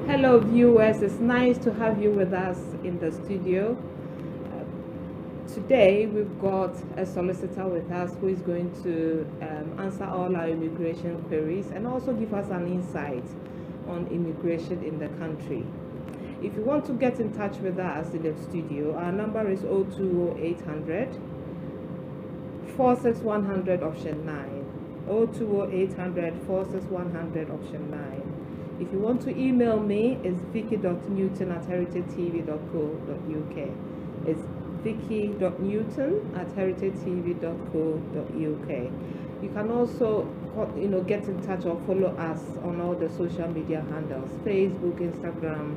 Hello, viewers. It's nice to have you with us in the studio. Today, we've got a solicitor with us who is going to answer all our immigration queries and also give us an insight on immigration in the country. If you want to get in touch with us in the studio, our number is 020-800 46100 option 9. 020-800 46100 option 9. If you want to email me, it's vicky.newton@heritagetv.co.uk. It's vicky.newton@heritagetv.co.uk. You can also, get in touch or follow us on all the social media handles: Facebook, Instagram,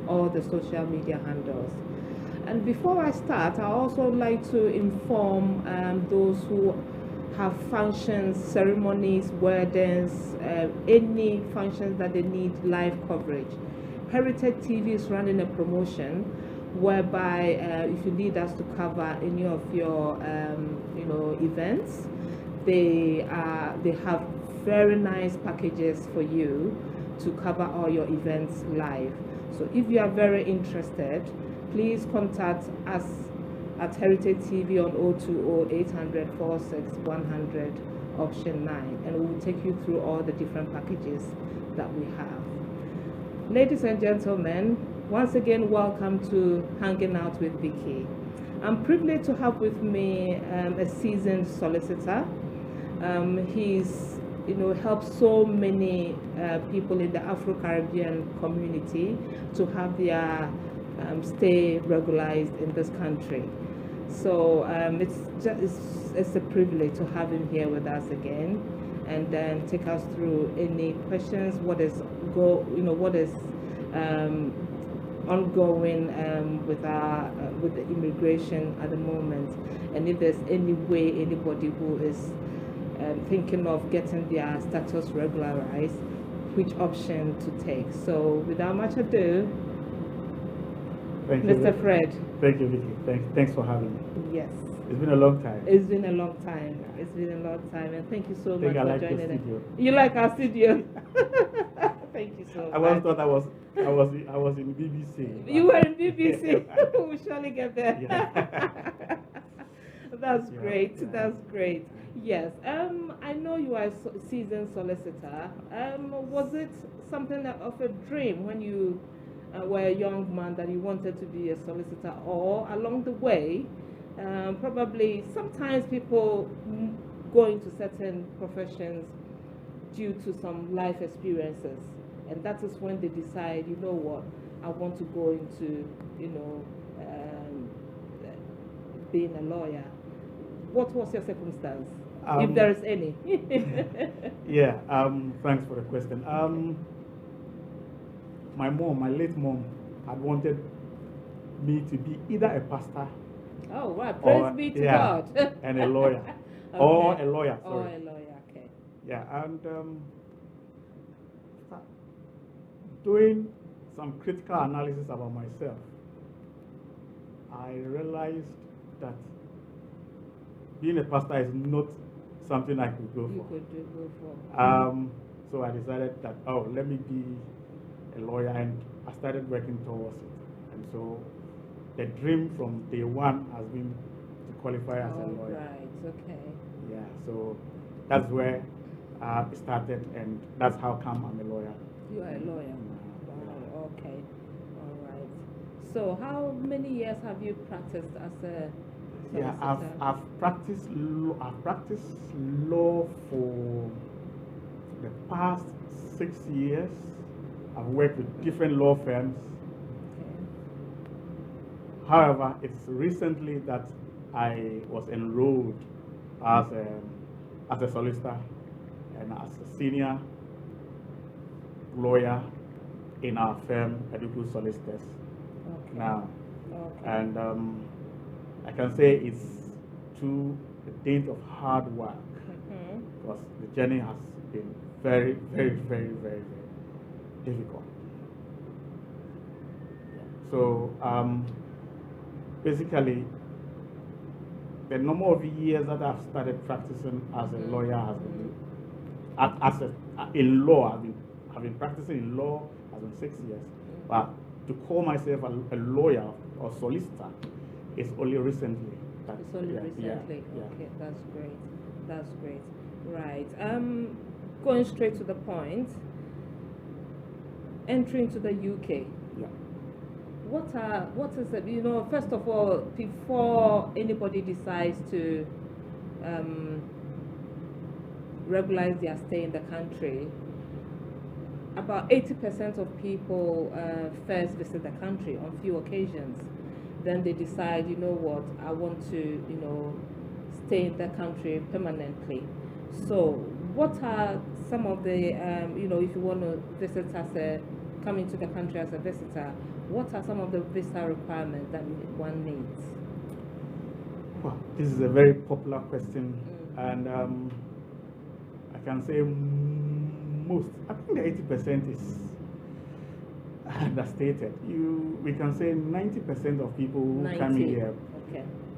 all the social media handles. And before I start, I also like to inform those who have functions, ceremonies, weddings, any functions that they need live coverage. Heritage TV is running a promotion whereby if you need us to cover any of your events, they have very nice packages for you to cover all your events live. So if you are very interested, please contact us at Heritage TV on 020-800 46100 option 9, and we will take you through all the different packages that we have. Ladies and gentlemen, once again, welcome to Hanging Out with Vicky. I'm privileged to have with me a seasoned solicitor. He's helped so many people in the Afro-Caribbean community to have their stay regularized in this country. So it's a privilege to have him here with us again, and then take us through any questions, what is ongoing with the immigration at the moment, and if there's any way anybody who is thinking of getting their status regularized, which option to take. So without much ado, Thank you, Mr. Fred. Thank you, Vicky. Thanks for having me. Yes. It's been a long time. It's been a long time. It's been a long time, and thank you so much for like joining us. studio. You like our studio? Thank you so much. I once thought I was in BBC. You were in BBC. We'll surely get there. Yeah. That's Yeah, great. yeah. That's great. Yes. I know you are a seasoned solicitor. Was it something of a dream when you were a young man that you wanted to be a solicitor, or along the way, probably sometimes people go into certain professions due to some life experiences, and that is when they decide, you know what, I want to go into, being a lawyer. What was your circumstance, if there is any? Yeah. Thanks for the question. My late mom, had wanted me to be either a pastor. Oh, wow. Praise be to God. And a lawyer. Okay. Or a lawyer, sorry. Or a lawyer, okay. Yeah, and doing some critical analysis about myself, I realized that being a pastor is not something I could go for. You could go for. So I decided that, let me be a lawyer, and I started working towards it. And so the dream from day one has been to qualify as a lawyer. Right, okay. Yeah, so that's where it started, and that's how come I'm a lawyer. You are a lawyer. Wow, okay. All right. So how many years have you practiced as a solicitor? Yeah, I've practiced law for the past 6 years. I've worked with different law firms. Okay. However, it's recently that I was enrolled as a solicitor and as a senior lawyer in our firm, Eduku Solicitors. Okay. Now, Okay. and I can say it's through a dint of hard work, because the journey has been very, very, very, very, very difficult. So basically, the number of years that I've started practicing as a lawyer has been, in law, I've been practicing in law as in 6 years, but to call myself a lawyer or solicitor is only recently. It's only recently. Yeah. Okay, that's great. That's great. Right. Going straight to the point. Entering to the UK. Yeah. What is it? You know, first of all, before anybody decides to regularize their stay in the country, about 80% of people first visit the country on few occasions. Then they decide, you know what, I want to, you know, stay in the country permanently. So, what are some of the, you know, if you want to visit come into the country as a visitor, what are some of the visa requirements that one needs? Well, this is a very popular question, and I can say most. I think the 80% is understated. We can say 90% of people who come here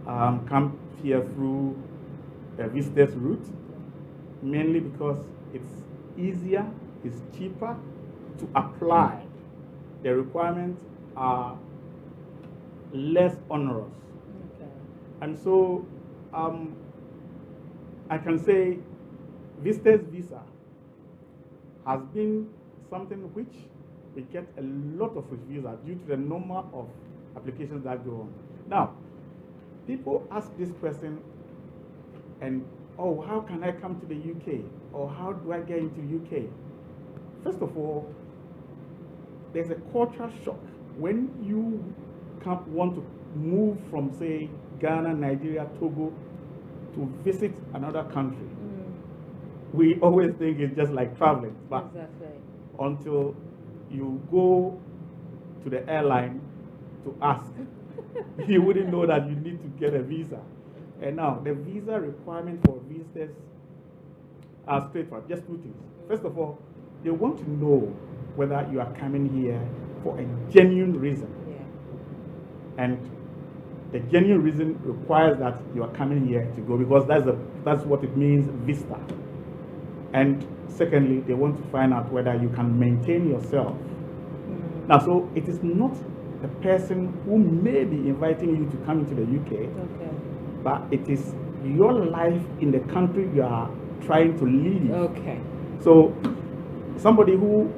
come here through a visitor's route, mainly because it's easier, it's cheaper to apply. The requirements are less onerous. And so I can say visitor's visa has been something which we get a lot of refusals due to the number of applications that go on. Now, people ask this question, and oh, how can I come to the UK? Or how do I get into UK? First of all, there's a cultural shock when you want to move from, say, Ghana, Nigeria, Togo to visit another country. We always think it's just like traveling, but until you go to the airline to ask, you wouldn't know that you need to get a visa. And now, the visa requirement for visitors are straightforward, just two things. First of all, they want to know whether you are coming here for a genuine reason. And the genuine reason requires that you are coming here to go, because that's what it means, visa. And secondly, they want to find out whether you can maintain yourself. Now, so it is not the person who may be inviting you to come into the UK, but it is your life in the country you are trying to live. So somebody who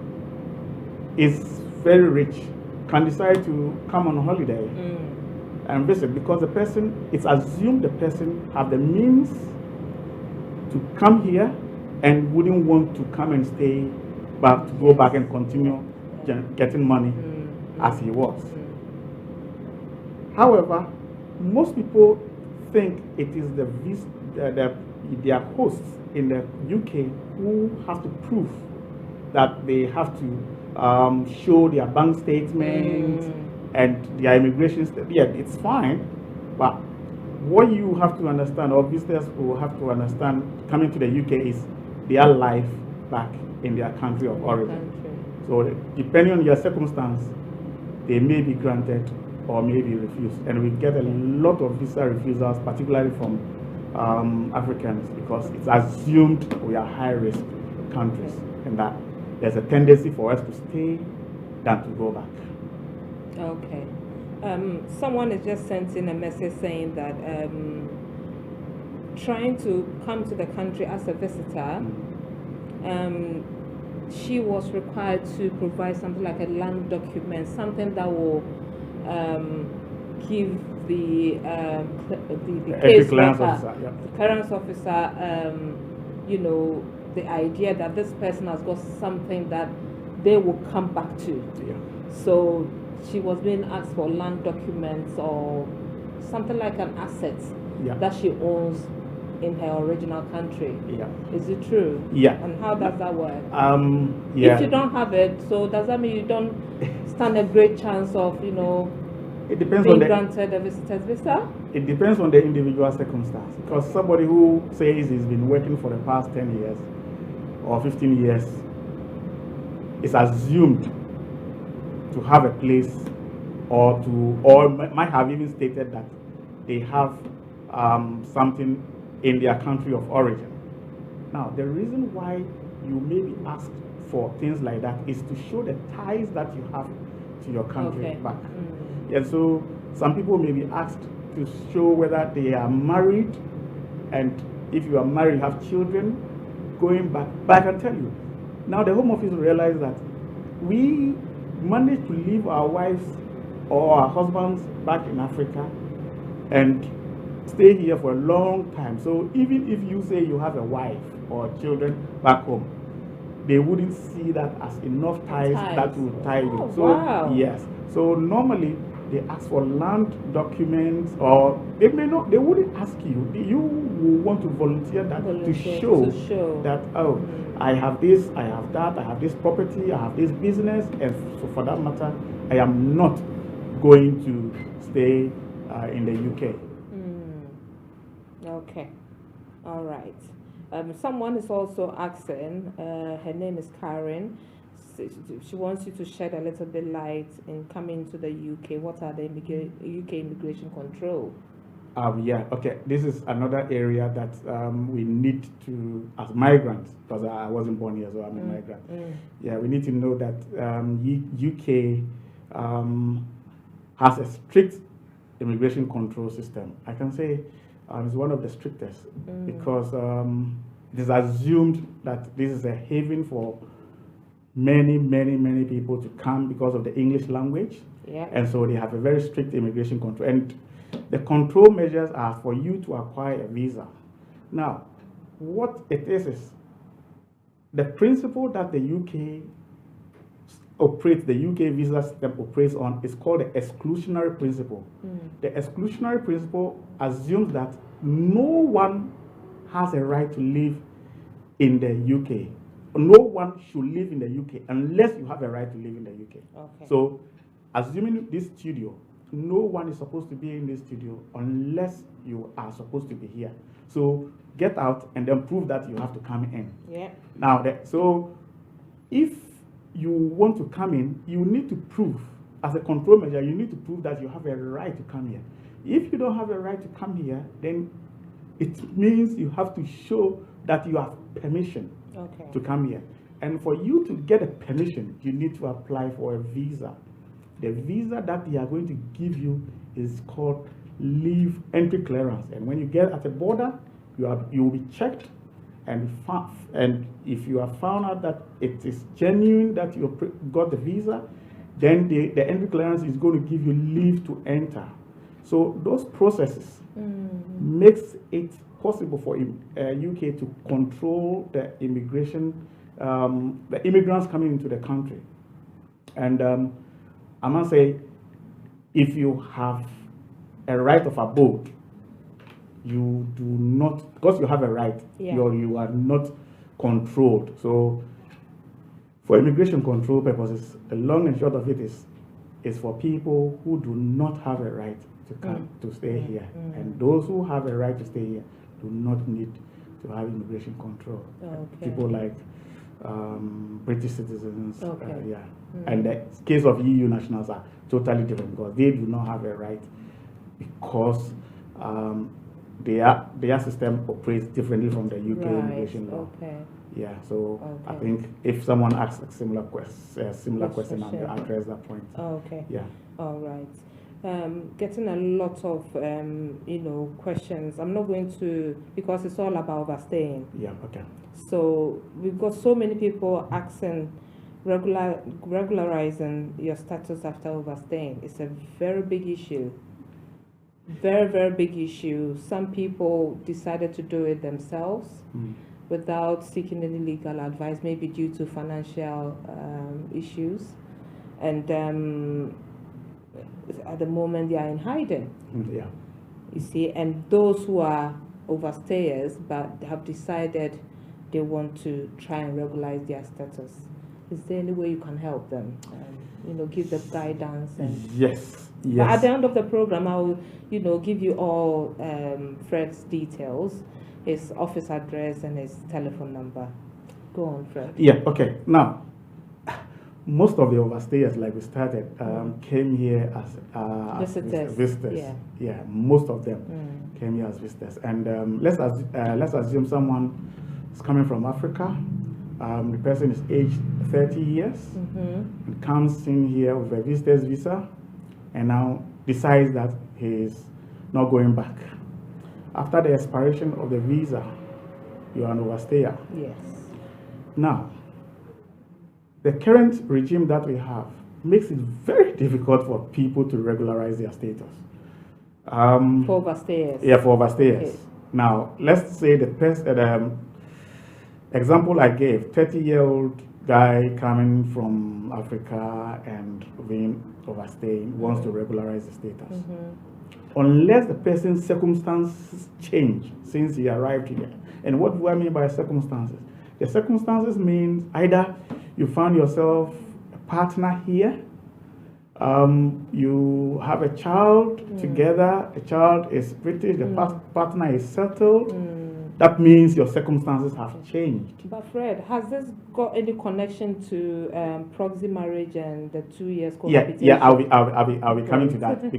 is very rich can decide to come on holiday and visit, because the person, it's assumed the person have the means to come here and wouldn't want to come and stay, but to go back and continue getting money as he was. However, most people think it is their hosts in the UK who have to prove that they have to show their bank statements and their immigration statement. Yeah, it's fine, but what you have to understand, or visitors will have to understand coming to the UK, is their life back in their country of origin. So depending on your circumstance, they may be granted or may be refused. And we get a lot of visa refusals, particularly from Africans, because it's assumed we are high-risk countries and that there's a tendency for us to stay than to go back. Okay. Someone has just sent in a message saying that trying to come to the country as a visitor, she was required to provide something like a land document, something that will give the case worker, the clearance officer, you know, the idea that this person has got something that they will come back to. So she was being asked for land documents or something like an asset that she owns in her original country. Is it true? And how does that work? If you don't have it, so does that mean you don't stand a great chance of, you know, it depends being on granted a visitor's visa? It depends on the individual circumstance. Because somebody who says he's been working for the past 10 years or 15 years is assumed to have a place, or might have even stated that they have something in their country of origin. Now, the reason why you may be asked for things like that is to show the ties that you have to your country back. And so some people may be asked to show whether they are married, and if you are married, have children going back. But I can tell you, now the Home Office realized that we managed to leave our wives or our husbands back in Africa and stay here for a long time. So even if you say you have a wife or children back home, they wouldn't see that as enough ties that will tie you. Oh, so wow. Yes. So normally they ask for land documents, or they wouldn't ask you. You will want to volunteer that to show that, oh, I have this, I have that, I have this property, I have this business, and so for that matter, I am not going to stay in the UK. Okay, all right. Someone is also asking, her name is Karen. She wants you to shed a little bit light in coming to the UK. What are the UK immigration control? Yeah, okay. This is another area that we need to, as migrants, because I wasn't born here, so I'm a migrant. Yeah, we need to know that UK has a strict immigration control system. I can say it's one of the strictest because it is assumed that this is a haven for many people to come because of the English language. Yeah. And so they have a very strict immigration control. And the control measures are for you to acquire a visa. Now, what it is the principle that the UK operates, the UK visa system operates on, is called the exclusionary principle. The exclusionary principle assumes that no one has a right to live in the UK. No one should live in the UK unless you have a right to live in the UK. Okay. So, assuming this studio, no one is supposed to be in this studio unless you are supposed to be here. So, get out and then prove that you have to come in. Yeah. Now, so if you want to come in, you need to prove, as a control measure, you need to prove that you have a right to come here. If you don't have a right to come here, then it means you have to show that you have permission to come here. And for you to get a permission, you need to apply for a visa. The visa that they are going to give you is called leave entry clearance. And when you get at the border, you will be checked, and if you are found out that it is genuine that you got the visa, then the entry clearance is going to give you leave to enter. So those processes makes it possible for UK to control the immigration, the immigrants coming into the country. And I must say, if you have a right of abode, you do not, because you have a right, you are not controlled. So for immigration control purposes, the long and short of it is for people who do not have a right to come to stay here. And those who have a right to stay here do not need to have immigration control. People like British citizens, and the case of EU nationals are totally different because they do not have a right because their system operates differently from the UK immigration law. Yeah, so I think if someone asks a similar question, I'll address that point. Yeah. All right. Getting a lot of questions. I'm not going to, because it's all about overstaying. Yeah. Okay. So we've got so many people asking, regularizing your status after overstaying. It's a very big issue. Very big issue. Some people decided to do it themselves without seeking any legal advice, maybe due to financial issues, and at the moment they are in hiding. Yeah. You see, and those who are overstayers but have decided they want to try and regularize their status, is there any way you can help them? Give them guidance and yes. But at the end of the program, I will, give you all Fred's details, his office address and his telephone number. Go on, Fred. Yeah. Okay. Now, most of the overstayers, like we started, came here as visitors. Yeah. Most of them came here as visitors, and let's assume someone is coming from Africa, The person is aged 30 years and comes in here with a visitor's visa and now decides that he is not going back. After the expiration of the visa, you are an overstayer. Yes. Now, the current regime that we have makes it very difficult for people to regularize their status. For overstayers. Yeah, for overstayers. Okay. Now, let's say the example I gave, 30-year-old guy coming from Africa and being overstaying, wants to regularize the status. Unless the person's circumstances change since he arrived here. And what do I mean by circumstances? The circumstances means either you found yourself a partner here, you have a child together, a child is British, the partner is settled. That means your circumstances have changed. But Fred, has this got any connection to proxy marriage and the 2 years cohabitation? Yeah, I'll be coming to that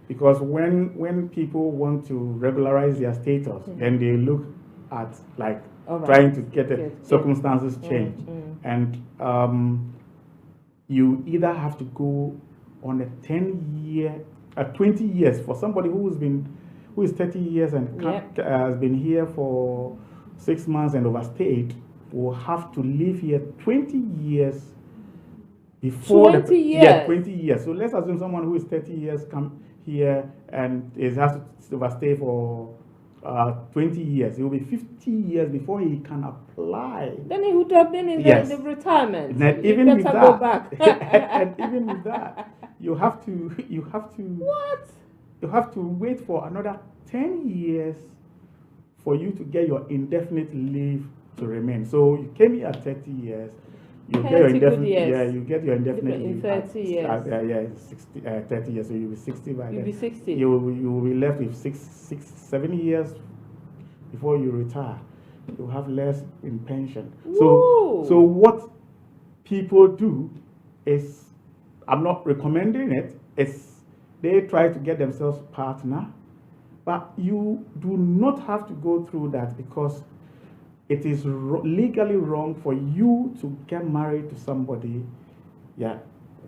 because when people want to regularize their status, then they look at like trying to get the circumstances changed, and you either have to go on a 20 years for somebody who is 30 years and has been here for 6 months and overstayed, will have to live here 20 years before 20 years? Yeah, 20 years. So let's assume someone who is 30 years come here and has to overstay for 20 years. It will be 50 years before he can apply. Then he would have been in the retirement. And even with that, go back. and even with that, you have to What? You have to wait for another 10 years for you to get your indefinite leave to remain. So you came here at 30 years. You get your indefinite. Yeah, you get your indefinite leave in 30 years. 30 years. So you'll be 60 by then. You'll be 60. You will be left with 7 years before you retire. You have less in pension. So what people do is, I'm not recommending it. They try to get themselves a partner, but you do not have to go through that because it is legally wrong for you to get married to somebody,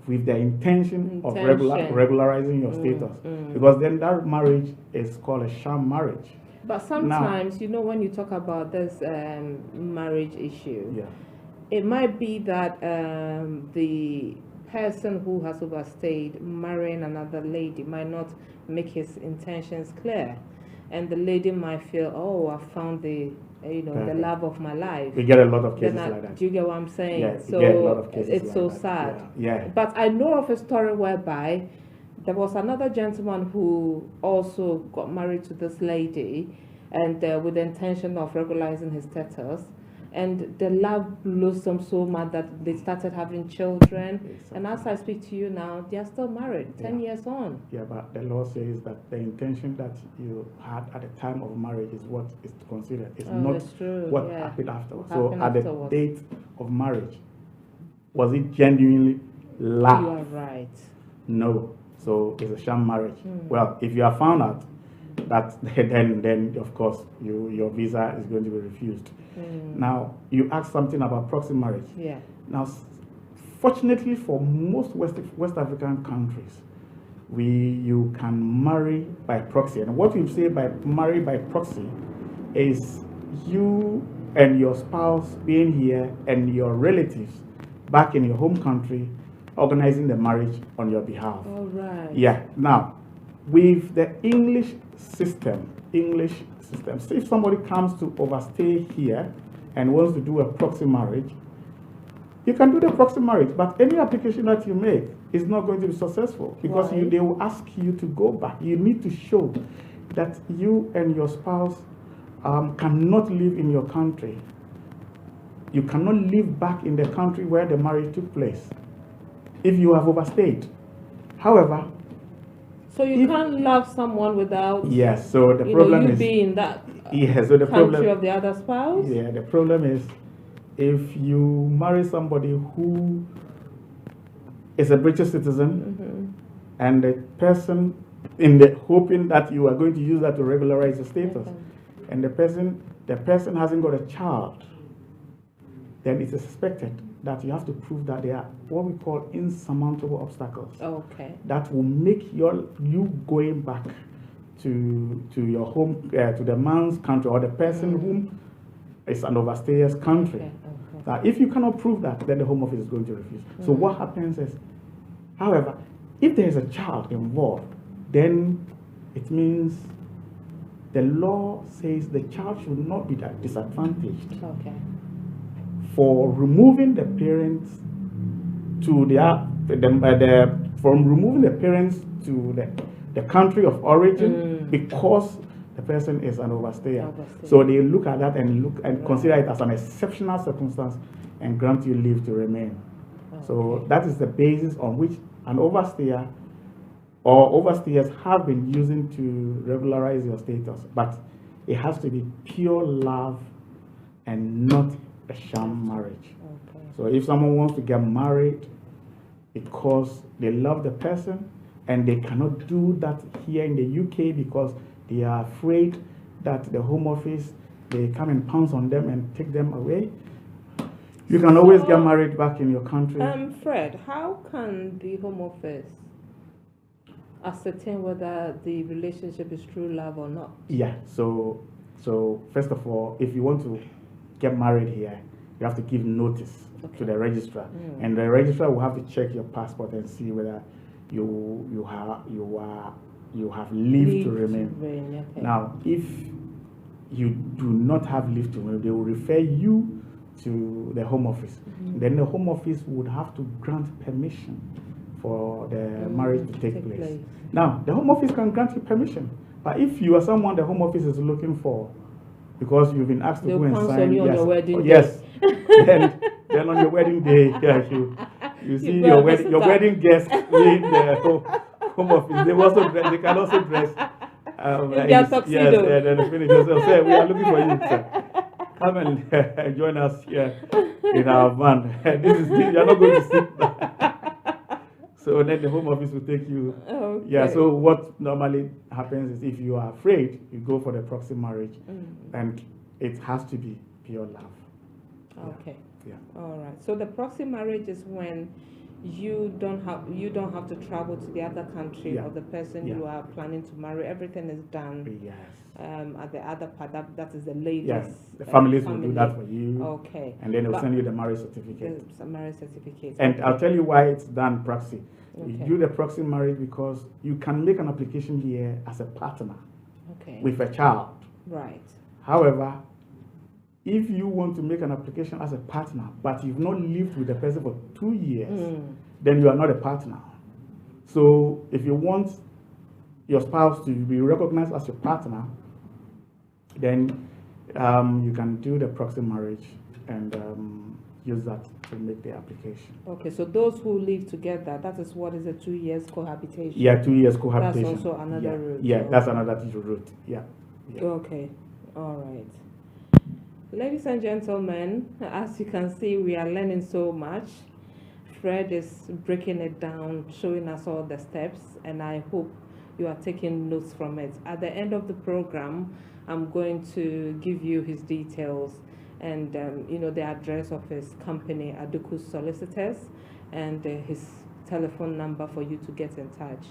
with the intention of regularizing your status, because then that marriage is called a sham marriage. But sometimes, when you talk about this marriage issue, it might be that the person who has overstayed marrying another lady might not make his intentions clear, and the lady might feel, oh, I found the love of my life. We get a lot of cases like that. Do you get what I'm saying? Yeah, so get a lot of cases it's like so that. sad. Yeah. But I know of a story whereby there was another gentleman who also got married to this lady, and with the intention of regularizing his status. And the love blossomed so much that they started having children. Exactly. And as I speak to you now, they are still married, 10 years on. Yeah, but the law says that the intention that you had at the time of marriage is what is considered. It's not what happened afterwards. So at the date of marriage, was it genuinely love? You are right. No. So it's a sham marriage. Well, if you are found out, then of course your visa is going to be refused. Now you asked something about proxy marriage. Yeah. Now, fortunately for most West African countries, you can marry by proxy. And what we say by marry by proxy is you and your spouse being here and your relatives back in your home country organizing the marriage on your behalf. All right. Yeah. Now, with the English system, so if somebody comes to overstay here and wants to do a proxy marriage, you can do the proxy marriage, but any application that you make is not going to be successful because they will ask you to go back. You need to show that you and your spouse cannot live in your country. You cannot live back in the country where the marriage took place if you have overstayed. However, so you can't love someone without so the problem is being that so the country of the other spouse. Yeah, the problem is if you marry somebody who is a British citizen and the person hoping that you are going to use that to regularize the status, and the person hasn't got a child, then it is expected that you have to prove that there are what we call insurmountable obstacles Okay. that will make you going back to your home, to the man's country or the person whom is an overstayer's country. Okay. Now, if you cannot prove that, then the Home Office is going to refuse. So what happens is, however, if there is a child involved, then it means the law says the child should not be disadvantaged Okay. for removing the parents to from removing the parents to the country of origin because the person is an overstayer. So they look at that and consider it as an exceptional circumstance and grant you leave to remain. Okay. So that is the basis on which an overstayer or overstayers have been using to regularize your status, but it has to be pure love and not a sham marriage. Okay. So if someone wants to get married because they love the person and they cannot do that here in the UK because they are afraid that the Home Office, they come and pounce on them and take them away, you can always get married back in your country. Fred, how can the Home Office ascertain whether the relationship is true love or not? Yeah, so first of all, if you want to get married here, you have to give notice to the registrar, and the registrar will have to check your passport and see whether you have leave to remain. Okay. Now, if you do not have leave to remain, they will refer you to the Home Office. Then the Home Office would have to grant permission for the marriage to take place. Now, the Home Office can grant you permission, but if you are someone the Home Office is looking for, because you've been asked to go and sign, on your wedding yes, then on your wedding day, you see your wedding guests in the Home Office. They can also dress. Yes, and then finish. So say, we are looking for you, sir. Come and join us here in our van. You're not going to sit. So then the Home Office will take you. Okay. Yeah, so what normally happens is if you are afraid, you go for the proxy marriage, and it has to be pure love. Okay. Yeah. All right. So the proxy marriage is when you don't have to travel to the other country of the person you are planning to marry. Everything is done. Yes. At the other part, that is the ladies. Yes. The families will do that for you. Okay. And then they'll send you the marriage certificate. The marriage certificate. And I'll tell you why it's done proxy. Okay. You do the proxy marriage because you can make an application here as a partner with a child. Right. However, if you want to make an application as a partner, but you've not lived with the person for 2 years, then you are not a partner. So if you want your spouse to be recognized as your partner, then you can do the proxy marriage and use that to make the application. Okay, so those who live together, that is what is a 2 years cohabitation? Yeah, 2 years cohabitation. That's also another route. Yeah, that's another route. Yeah. Okay, all right. Ladies and gentlemen, as you can see, we are learning so much. Fred is breaking it down, showing us all the steps, and I hope you are taking notes from it. At the end of the program, I'm going to give you his details and the address of his company, Aduku Solicitors, and his telephone number for you to get in touch.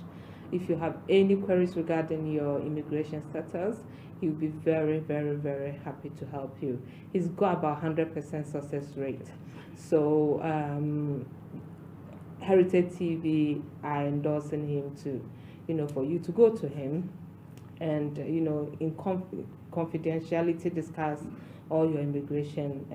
If you have any queries regarding your immigration status, he'll be very, very, very happy to help you. He's got about 100% success rate. So Heritage TV are endorsing him to, for you to go to him and, in confidentiality discuss all your immigration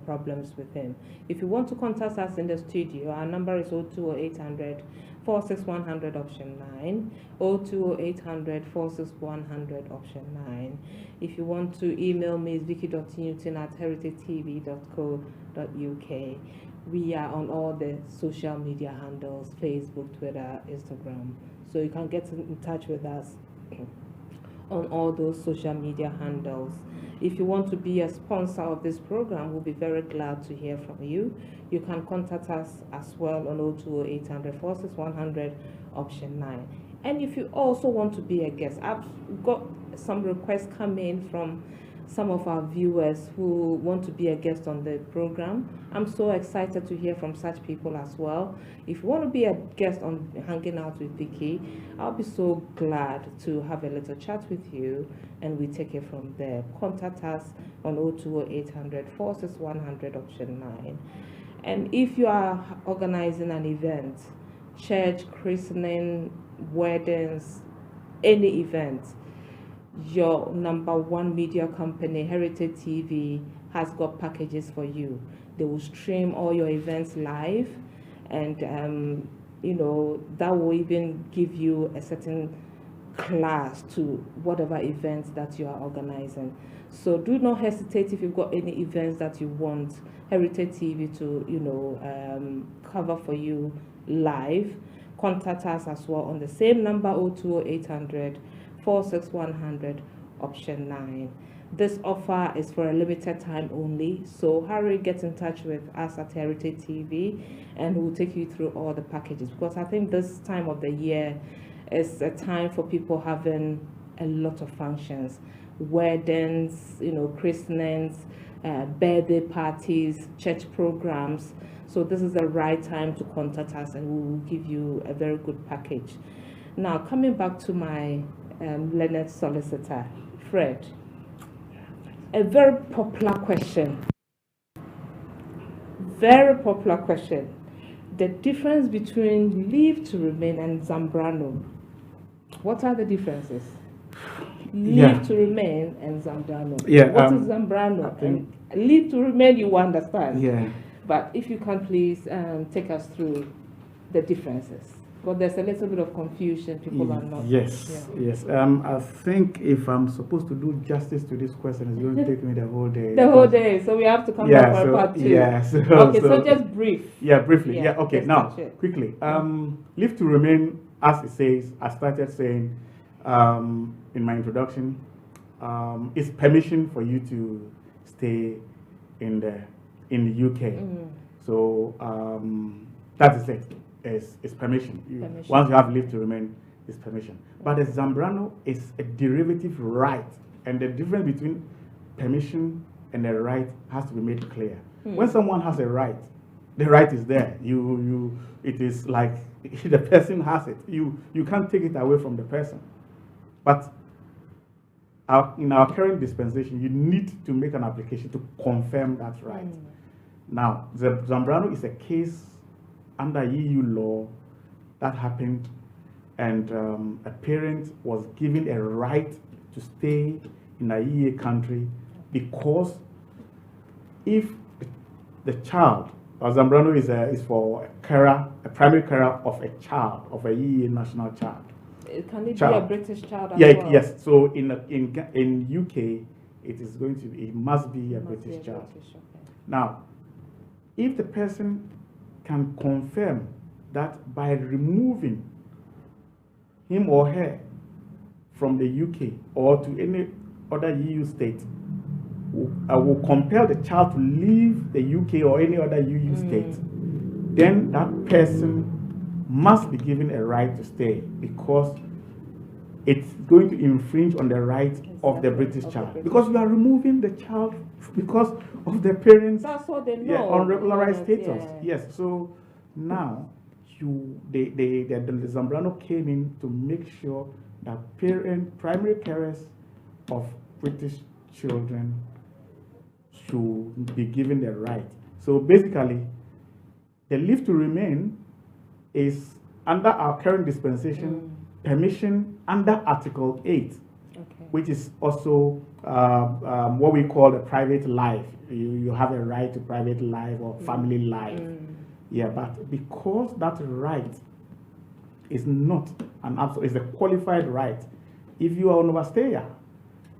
problems with him. If you want to contact us in the studio, our number is 020-800 46100 option 9, 020-800 46100 option 9. If you want to email me, it's vicky.newton@heritagetv.co.uk. We are on all the social media handles, Facebook, Twitter, Instagram. So you can get in touch with us on all those social media handles. If you want to be a sponsor of this program, we'll be very glad to hear from you. You can contact us as well on 020-800 46100 option 9. And if you also want to be a guest, I've got some requests coming from some of our viewers who want to be a guest on the program. I'm so excited to hear from such people as well. If you want to be a guest on Hanging Out with Vicky, I'll be so glad to have a little chat with you, and we take it from there. Contact us on 020-800 46100 option 9. And if you are organizing an event, church, christening, weddings, any event, your #1 media company, Heritage TV, has got packages for you. They will stream all your events live, and you know, that will even give you a certain class to whatever events that you are organizing. So do not hesitate if you've got any events that you want Heritage TV to, you know, cover for you live. Contact us as well on the same number, 020-800 46100 option 9. This offer is for a limited time only, so hurry, get in touch with us at Heritage TV, and we'll take you through all the packages, because I think this time of the year is a time for people having a lot of functions, weddings, you know, christenings, birthday parties, church programs. So this is the right time to contact us, and we will give you a very good package. Now, coming back to my learned solicitor, Fred, a very popular question. Very popular question. The difference between leave to remain and Zambrano. What are the differences? Leave to remain and Zambrano. Yeah. What is Zambrano? And leave to remain, you understand. Yeah. But if you can please take us through the differences. But there's a little bit of confusion. People are not. Yes, yes. I think if I'm supposed to do justice to this question, it's going to take me the whole day. The whole day. So we have to come back for part 2. Yeah. Okay, so just brief. Yeah, briefly. Yeah, okay. Now, quickly. Leave to remain, as it says, I started saying in my introduction, is permission for you to stay in the UK. So that is it. Is permission. Once you have leave to remain, is permission. But the Zambrano is a derivative right, and the difference between permission and a right has to be made clear. When someone has a right, the right is there. It is like the person has it. You can't take it away from the person. But in our current dispensation, you need to make an application to confirm that right. Now, the Zambrano is a case under EU law that happened, and a parent was given a right to stay in a EU country because if the child, Zambrano is for a primary carer of a child, of a EU national child. Can it be a British child as well? Yes. So in UK, it must be a British child. Now, if the person can confirm that by removing him or her from the UK or to any other EU state, will compel the child to leave the UK or any other EU state, then that person must be given a right to stay, because it's going to infringe on the right of the British child. Because you are removing the child because of the parents' unregularized status. Yes. So now the Zambrano came in to make sure that primary carers of British children should be given the right. So basically, the leave to remain is under our current dispensation permission under Article 8, which is also what we call a private life. You have a right to private life or family life. Yeah, but because that right is not an absolute, it's a qualified right. If you are an overstayer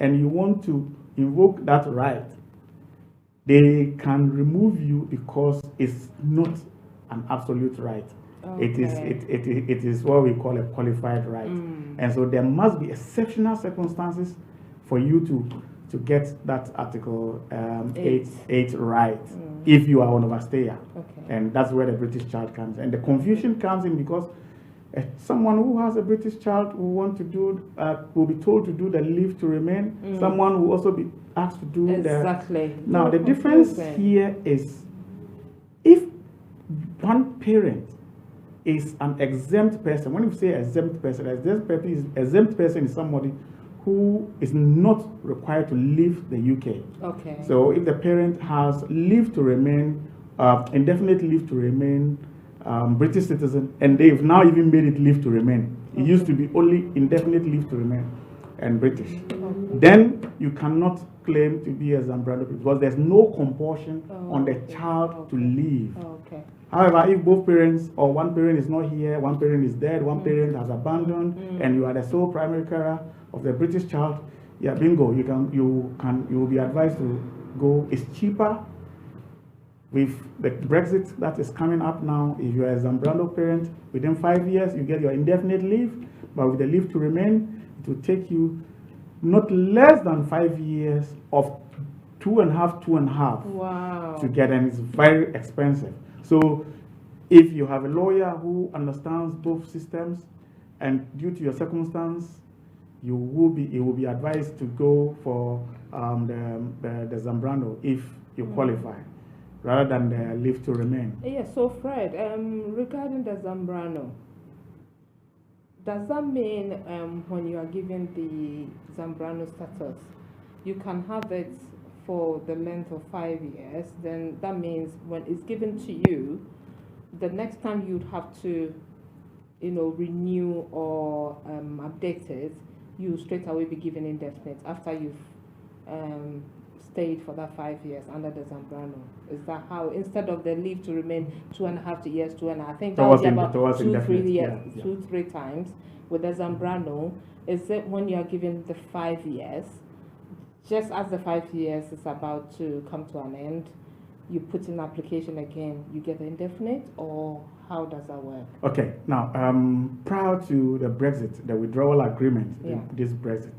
and you want to invoke that right, they can remove you because it's not an absolute right. It is what we call a qualified right. And so there must be exceptional circumstances for you to get that Article 8 right if you are an overstayer. And that's where the British child comes. And the confusion comes in because someone who has a British child will want to do will be told to do the leave to remain. Someone will also be asked to do exactly. Now, the difference here is if one parent is an exempt person. When you say exempt person is somebody who is not required to leave the UK. Okay. So if the parent has leave to remain, indefinite leave to remain, British citizen, and they've now even made it leave to remain. It used to be only indefinite leave to remain and British. Then you cannot claim to be a Zambrano because there's no compulsion on the child to leave. Okay. However, if both parents or one parent is not here, one parent is dead, one parent has abandoned, and you are the sole primary carer of the British child, yeah, bingo, you will be advised to go. It's cheaper. With the Brexit that is coming up now, if you are a Zambrano parent, within 5 years you get your indefinite leave, but with the leave to remain, it will take you not less than 5 years of two and a half wow. to get, and it's very expensive. So if you have a lawyer who understands both systems, and due to your circumstance, it will be advised to go for the Zambrano if you qualify, rather than the leave to remain. Yes, so Fred, regarding the Zambrano, does that mean when you are given the Zambrano status, you can have it for the length of 5 years? Then that means when it's given to you, the next time you'd have to, renew or update it, you straight away be given indefinite after you've stayed for that 5 years under the Zambrano. Is that how, instead of the leave to remain 2.5 years, I think that was about 2-3 years, yeah. 2-3 times with the Zambrano? Is it when you are given the 5 years, just as the 5 years is about to come to an end, you put in application again, you get the indefinite, or how does that work? Okay, now prior to the Brexit, the withdrawal agreement, this Brexit,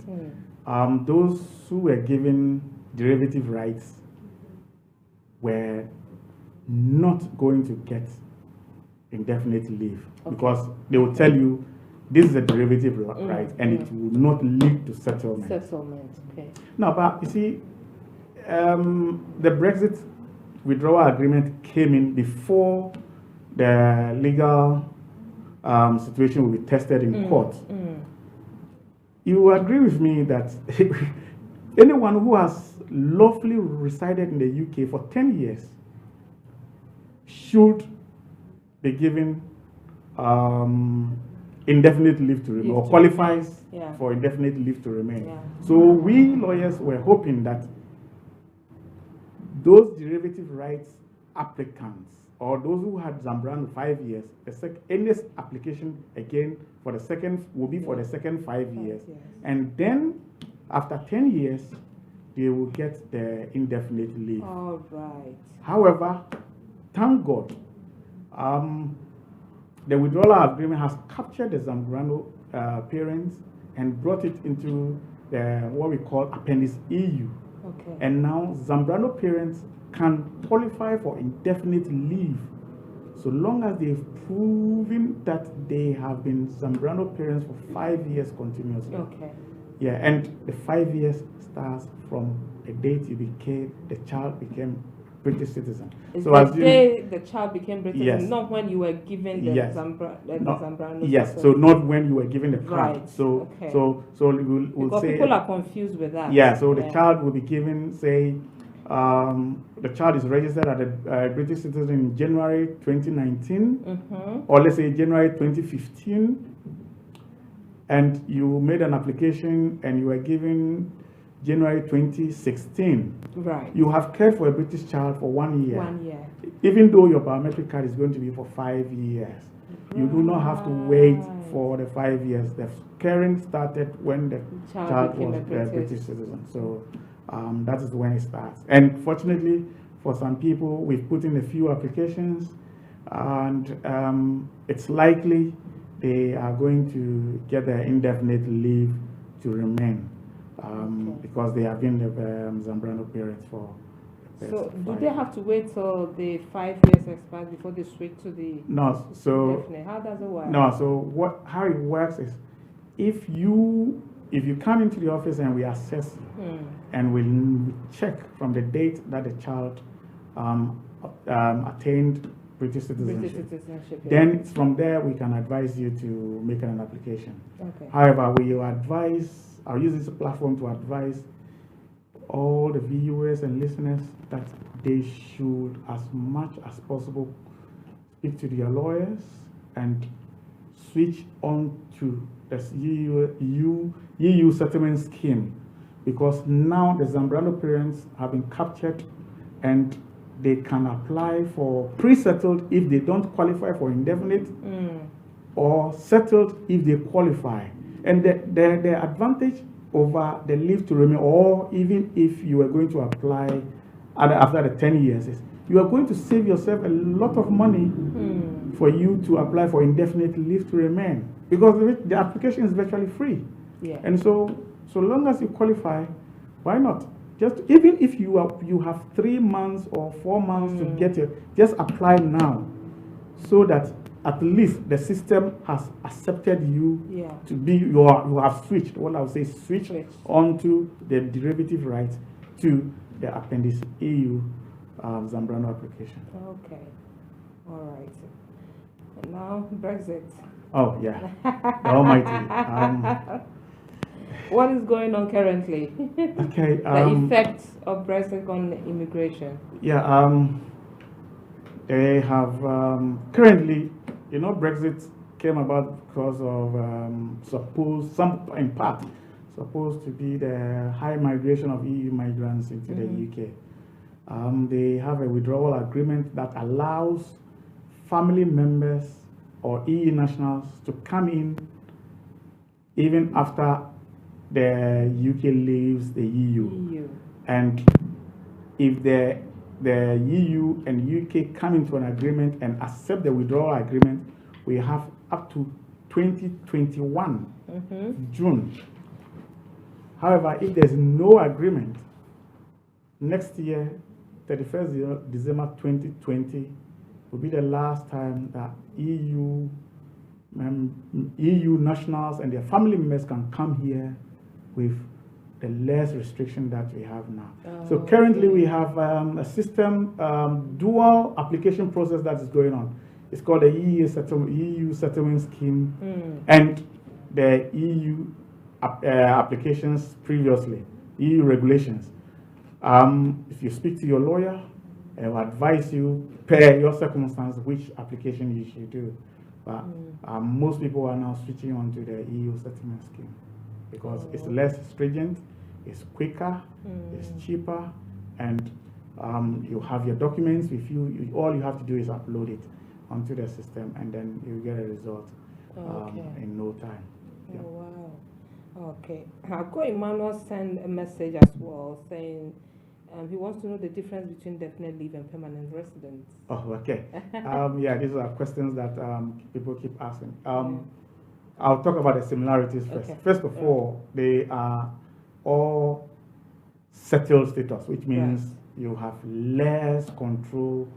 those who were given derivative rights were not going to get indefinite leave, because they will tell you this is a derivative right, and it will not lead to settlement. Okay. Now, but you see, the Brexit withdrawal agreement came in before the legal situation will be tested in court. You will agree with me that anyone who has lawfully resided in the UK for 10 years should be given indefinite leave to remain, or qualifies for indefinite leave to remain. So we lawyers were hoping that those derivative rights applicants, or those who had Zambrano 5 years, any application again for the second will be for the second 5 years, and then after 10 years they will get the indefinite leave. All right. However, thank God, the withdrawal agreement has captured the Zambrano parents and brought it into what we call Appendix EU. Okay. And now Zambrano parents can qualify for indefinite leave so long as they've proven that they have been Zambrano parents for 5 years continuously. Okay. Yeah, and the 5 years starts from the date the child became British citizen. Is so the day the child became British, not when you were given the Zambrano. Yes, so not when you were given the card. Right. So we'll say people are confused with that. Yeah, so the child will be given, say, the child is registered as a British citizen in January 2019, or let's say January 2015, and you made an application and you were given January 2016. Right. You have cared for a British child for 1 year. 1 year. Even though your biometric card is going to be for 5 years, you do not have to wait for the 5 years. The caring started when the child was a British citizen. So that is when it starts. And fortunately, for some people, we've put in a few applications, and it's likely they are going to get their indefinite leave to remain. Because they have been the Zambrano parents for. So do they have to wait till the 5 years expires before they switch to the? No. So definite? How does it work? No. So how it works is, if if you come into the office and we assess and we check from the date that the child attained British citizenship, then from there we can advise you to make an application. Okay. However, we advise, I'll use this platform to advise all the viewers and listeners that they should, as much as possible, speak to their lawyers and switch on to the EU settlement scheme, because now the Zambrano parents have been captured and they can apply for pre-settled if they don't qualify for indefinite, or settled if they qualify. And the advantage over the leave to remain, or even if you are going to apply after the 10 years, is you are going to save yourself a lot of money for you to apply for indefinite leave to remain, because the application is virtually free. Yeah. And so long as you qualify, why not? Just even if you have 3 months or 4 months to get just apply now, so that at least the system has accepted you to be, you have switched, what I would say, switched onto the derivative rights to the Appendix EU Zambrano application. Okay. All right. And now Brexit. Oh yeah, the almighty. What is going on currently? Okay. The effects of Brexit on immigration. Yeah. They have currently, Brexit came about because of supposed to be the high migration of EU migrants into the UK. They have a withdrawal agreement that allows family members or EU nationals to come in even after the UK leaves the EU. And if the EU and UK come into an agreement and accept the withdrawal agreement, we have up to 2021 June. However, if there's no agreement, next year, 31st December 2020, will be the last time that EU nationals and their family members can come here with the less restriction that we have now. So currently we have a system, dual application process that is going on. It's called the EU settlement scheme and the EU applications previously, EU regulations. If you speak to your lawyer, I will advise you per your circumstance which application you should do. But most people are now switching on to the EU settlement scheme because it's less stringent, it's quicker, it's cheaper, and you have your documents with you. All you have to do is upload it onto the system, and then you get a result in no time. Yeah. Oh, wow. Okay. I've got Emmanuel send a message as well saying he wants to know the difference between definite leave and permanent residence. Oh, okay. Yeah, these are questions that people keep asking. I'll talk about the similarities first. Okay. First of all, they are all settled status, which means you have less control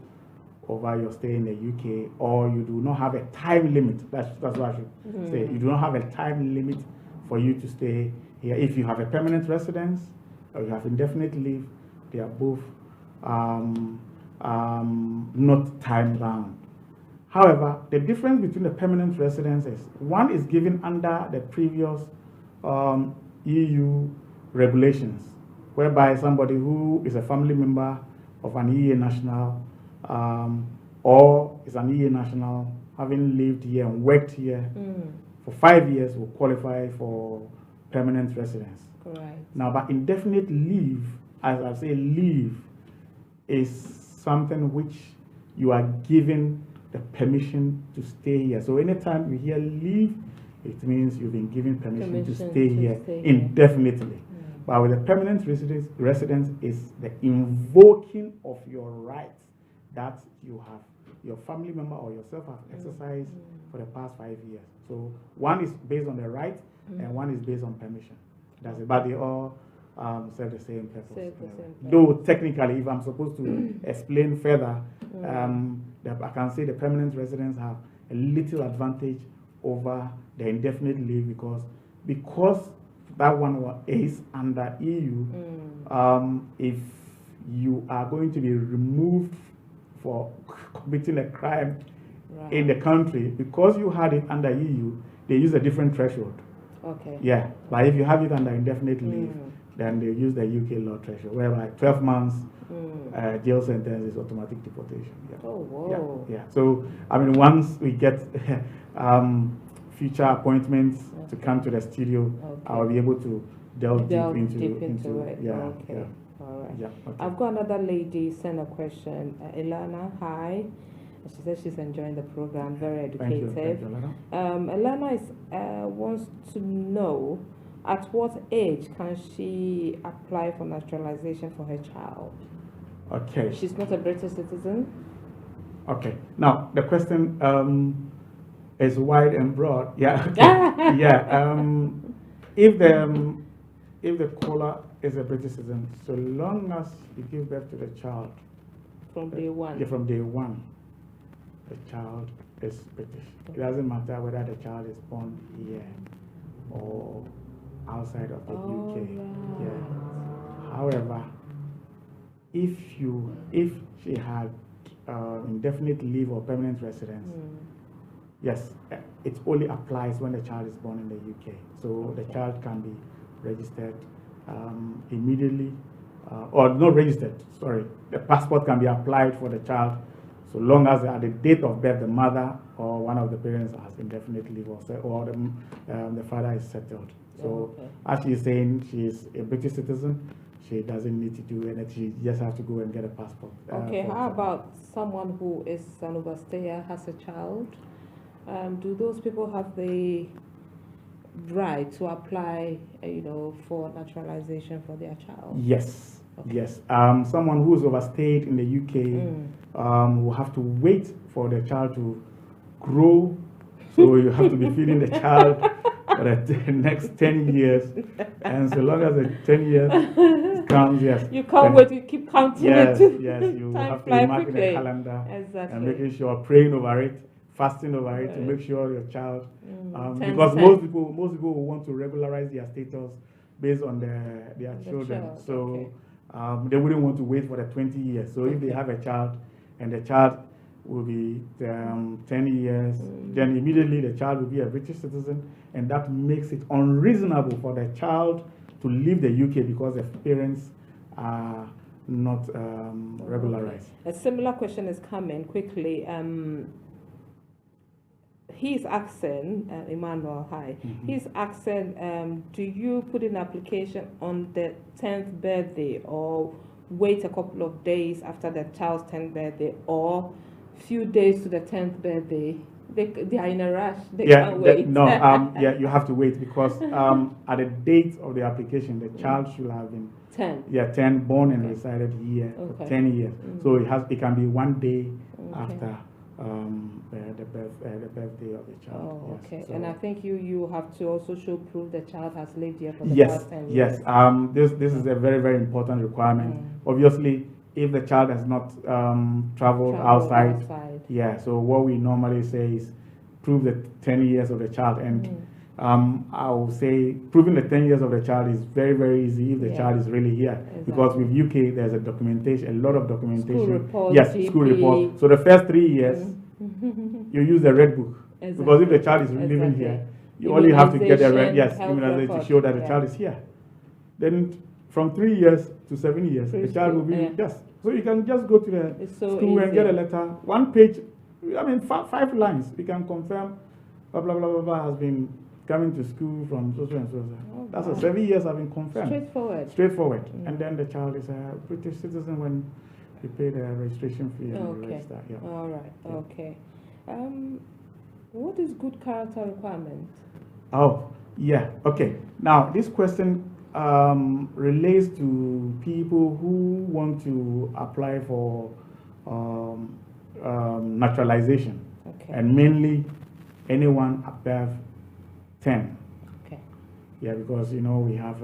over your stay in the UK, or you do not have a time limit. That's what I should say. You do not have a time limit for you to stay here. If you have a permanent residence or you have indefinite leave, they are both not time bound. However, the difference between the permanent residence is one is given under the previous EU regulations, whereby somebody who is a family member of an EU national or is an EU national having lived here and worked here for 5 years will qualify for permanent residence. Correct. Now, but indefinite leave, as I say, leave is something which you are given the permission to stay here. So anytime you hear leave, it means you've been given permission to stay here indefinitely. But with a permanent residence is the invoking of your rights that you have, your family member or yourself have exercised for the past 5 years. So one is based on the right and one is based on permission. That's it. But they all serve the same purpose. Though technically, if I'm supposed to explain further, I can say the permanent residents have a little advantage over the indefinite leave because that one is under EU. If you are going to be removed for committing a crime in the country, because you had it under EU, they use a different threshold. Okay. Yeah, but if you have it under indefinite leave, then they use the UK law threshold, whereby 12 months jail sentence is automatic deportation. Yeah. Oh, whoa. Yeah. So, I mean, once we get future appointments to come to the studio, I'll be able to delve deep into it. Yeah. Okay. Yeah. All right. Yeah. Okay. I've got another lady send a question. Elana, hi. She says she's enjoying the program, very educative. Thank you, Elana. Elana wants to know, at what age can she apply for naturalization for her child? Okay. She's not a British citizen. Okay. Now the question is wide and broad. Yeah. Okay. Yeah. If the caller is a British citizen, so long as you give birth to the child from day one. Yeah, from day one, the child is British. It doesn't matter whether the child is born here or outside of the UK. Right. Yeah. However, if she had indefinite leave or permanent residence, yes, it only applies when the child is born in the UK. So the child can be registered immediately, or not registered, sorry. The passport can be applied for the child so long as at the date of birth the mother or one of the parents has indefinite leave or the father is settled. So as she's saying, she is a British citizen. She doesn't need to do anything. She just has to go and get a passport. Okay, how about someone who is an overstayer, has a child? Do those people have the right to apply, for naturalization for their child? Yes. Okay. Yes. Someone who's overstayed in the UK will have to wait for the child to grow. So you have to be feeding the child for the next 10 years. And so long as the 10 years comes, yes. You can't wait, you keep counting it. Yes, you have to mark in the calendar. Exactly. And making sure, praying over it, fasting over it to make sure your child, because most people will want to regularize their status based on their children. Child. So they wouldn't want to wait for the 20 years. So if they have a child and the child will be 10 years, then immediately the child will be a British citizen, and that makes it unreasonable for the child to leave the UK because the parents are not regularized. A similar question is coming quickly. He's asking, Emmanuel, hi. He's asking, do you put in application on the 10th birthday or wait a couple of days after the child's 10th birthday or few days to the 10th birthday? They are in a rush. They can't wait. You have to wait because at the date of the application, the child should have been 10. 10, born and resided here for 10 years. So it can be 1 day after the birthday of the child. Oh, okay. So, and I think you have to also show proof the child has lived here for the past 10 years. Yes. This is a very, very important requirement. Obviously, if the child has not traveled outside. So what we normally say is prove the 10 years of the child, and I will say proving the 10 years of the child is very, very easy if the child is really here. Exactly. Because with UK there's a lot of documentation. School reports, school reports. So the first 3 years you use the red book. Exactly. Because if the child is living here, you only have to get a immunization to show that the child is here. Then from 3 years to 7 years, the child will be So you can just go to the school and get a letter, 1 page. I mean, 5 lines. We can confirm blah blah blah blah blah has been coming to school from so and so. That's 7 years have been confirmed. Straightforward. And then the child is a British citizen when you pay the registration fee and register. All right. Okay. What is good character requirement? Okay. Now this question relates to people who want to apply for naturalization, and mainly anyone above 10. Because we have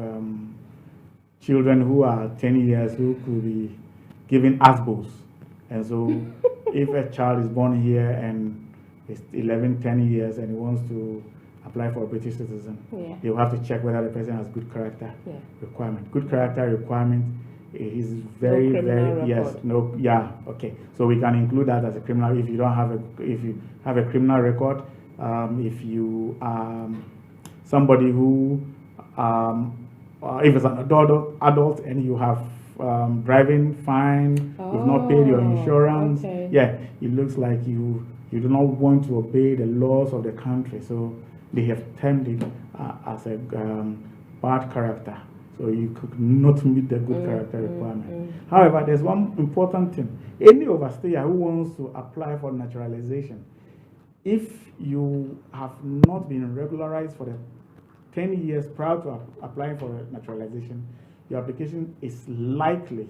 children who are 10 years who could be given ASBOs, and so if a child is born here and is 10 years and he wants to apply for a British citizen, Yeah. they will have to check whether the person has good character Yeah. requirement. Good character requirement is very, No criminal very, yes, record. no, yeah, okay. So we can include that as a criminal if you don't have if you have a criminal record, if you somebody who, if it's an adult and you have driving fine, you've not paid your insurance, okay. yeah, it looks like you do not want to obey the laws of the country, so they have termed it as a bad character. So you could not meet the good character requirement. However, there's one important thing. Any overstayer who wants to apply for naturalization, if you have not been regularized for the 10 years prior to applying for naturalization, your application is likely,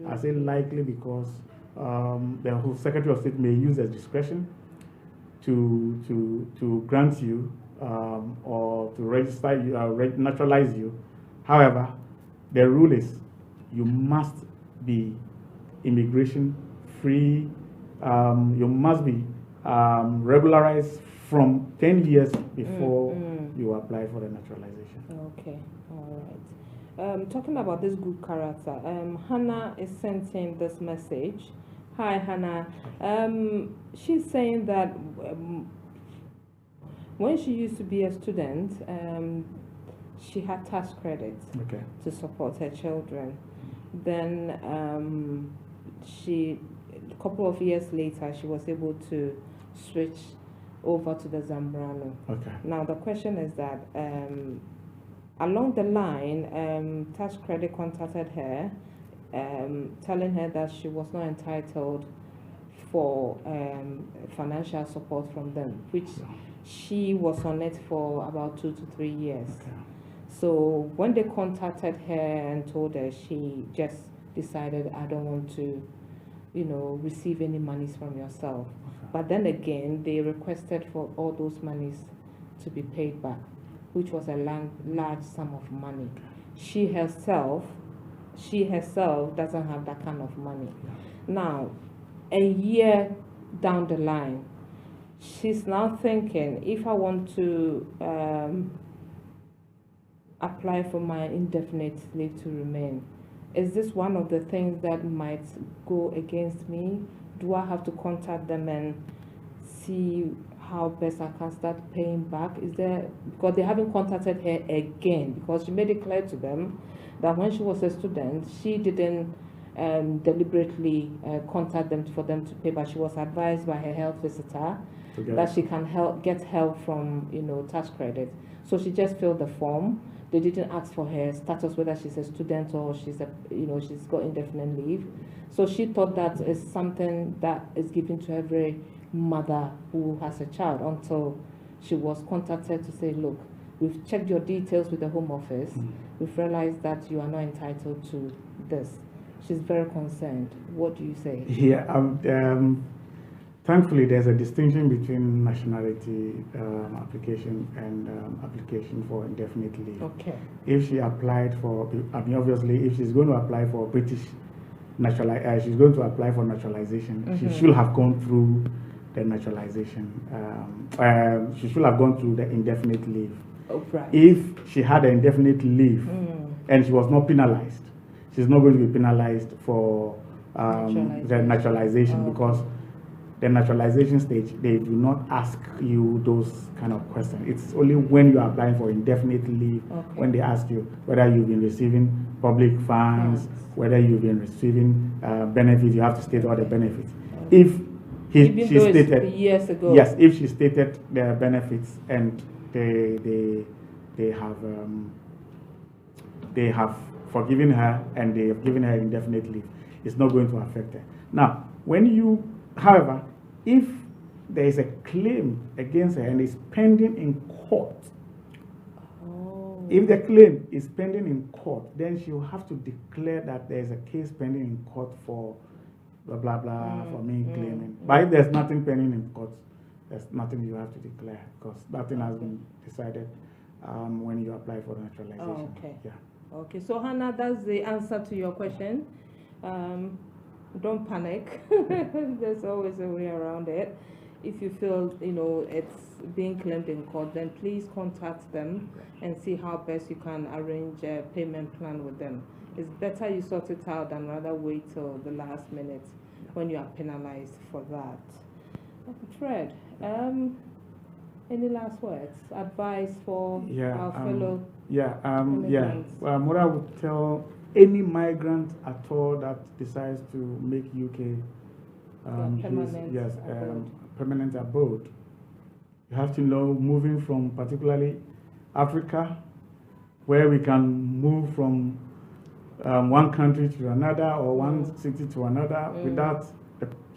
I say likely because the Secretary of State may use their discretion to grant you or to register you, naturalize you. However, the rule is you must be immigration free. You must be regularized from 10 years before you apply for the naturalization. Okay, all right. Talking about this good character, Hannah is sending this message. Hi, Hannah. She's saying that when she used to be a student, she had tax credits to support her children. Then a couple of years later, she was able to switch over to the Zambrano. Okay. Now the question is that along the line, tax credit contacted her, telling her that she was not entitled for financial support from them, which she was on it for about 2 to 3 years. Okay. So when they contacted her and told her, she just decided, I don't want to, receive any monies from yourself. Okay. But then again, they requested for all those monies to be paid back, which was a large sum of money. She herself doesn't have that kind of money. Now, a year down the line, she's now thinking, if I want to apply for my indefinite leave to remain, is this one of the things that might go against me? Do I have to contact them and see how best I can start paying back? Is there, because they haven't contacted her again, because she made it clear to them that when she was a student, she didn't deliberately contact them for them to pay, but she was advised by her health visitor that she can get help from tax credit. So she just filled the form. They didn't ask for her status, whether she's a student or she's she's got indefinite leave. So she thought that is something that is given to every mother who has a child, until she was contacted to say, look, we've checked your details with the Home Office. We've realized that you are not entitled to this. She's very concerned. What do you say? Yeah, thankfully, there's a distinction between nationality application and application for indefinite leave. Okay. If she applied for, obviously, if she's going to apply for British she's going to apply for naturalization. She should have gone through the naturalization. She should have gone through the indefinite leave. Oh, right. If she had an indefinite leave and she was not penalized, she's not going to be penalized for the naturalization, because the naturalization stage, they do not ask you those kind of questions. It's only when you are applying for indefinite leave, when they ask you whether you've been receiving public funds, whether you've been receiving benefits. You have to state all the benefits. If she stated years ago, yes, if she stated the benefits and they have forgiven her and they have given her indefinite leave, it's not going to affect her. Now, however, if there is a claim against her and it's pending in court, if the claim is pending in court, then she will have to declare that there is a case pending in court for blah blah blah for me claiming. But if there's nothing pending in court, there's nothing you have to declare, because nothing has been decided when you apply for naturalization. Okay. Yeah. Okay. So Hannah, that's the answer to your question. Don't panic. There's always a way around it. if you feel, you know, it's being claimed in court, then please contact them and see how best you can arrange a payment plan with them. It's better you sort it out than rather wait till the last minute when you are penalized for that. Fred, any last words, advice for our fellow immigrants? What I would tell any migrant at all that decides to make UK permanent abode, you have to know, moving from particularly Africa, where we can move from one country to another or one city to another without